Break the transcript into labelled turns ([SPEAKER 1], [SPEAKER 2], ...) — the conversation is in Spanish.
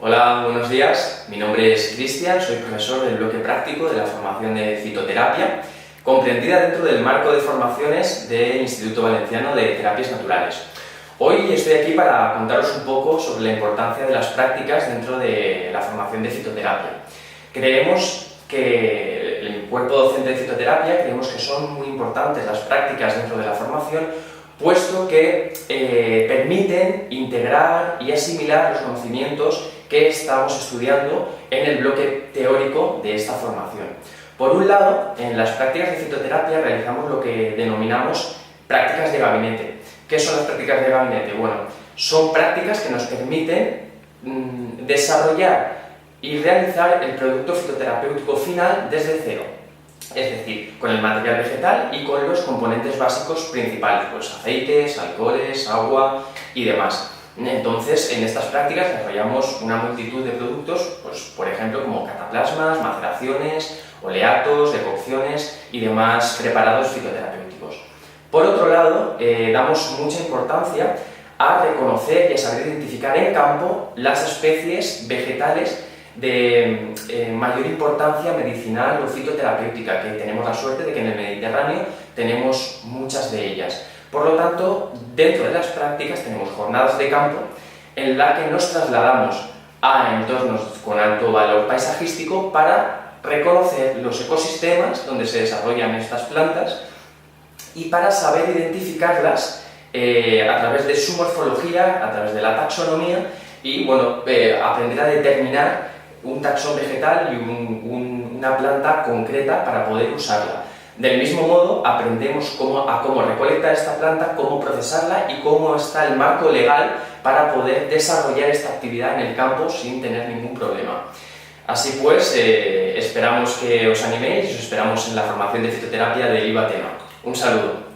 [SPEAKER 1] Hola, buenos días. Mi nombre es Cristian, soy profesor del bloque práctico de la formación de fitoterapia, comprendida dentro del marco de formaciones del Instituto Valenciano de Terapias Naturales. Hoy estoy aquí para contaros un poco sobre la importancia de las prácticas dentro de la formación de fitoterapia. Creemos que el cuerpo docente de fitoterapia creemos que son muy importantes las prácticas dentro de la formación, puesto que permiten integrar y asimilar los conocimientos que estamos estudiando en el bloque teórico de esta formación. Por un lado, en las prácticas de fitoterapia realizamos lo que denominamos prácticas de gabinete. ¿Qué son las prácticas de gabinete? Bueno, son prácticas que nos permiten desarrollar y realizar el producto fitoterapéutico final desde cero. Es decir, con el material vegetal y con los componentes básicos principales, pues aceites, alcoholes, agua y demás. Entonces, en estas prácticas desarrollamos una multitud de productos, pues, por ejemplo, como cataplasmas, maceraciones, oleatos, decocciones y demás preparados fitoterapéuticos. Por otro lado, damos mucha importancia a reconocer y a saber identificar en campo las especies vegetales de mayor importancia medicinal o fitoterapéutica, que tenemos la suerte de que en el Mediterráneo tenemos muchas de ellas. Por lo tanto, dentro de las prácticas tenemos jornadas de campo en las que nos trasladamos a entornos con alto valor paisajístico para reconocer los ecosistemas donde se desarrollan estas plantas y para saber identificarlas a través de su morfología, a través de la taxonomía y bueno, aprender a determinar un taxón vegetal y una planta concreta para poder usarla. Del mismo modo, aprendemos cómo recolectar esta planta, cómo procesarla y cómo está el marco legal para poder desarrollar esta actividad en el campo sin tener ningún problema. Así pues, esperamos que os animéis y os esperamos en la formación de fitoterapia del IVA Tema. Un saludo.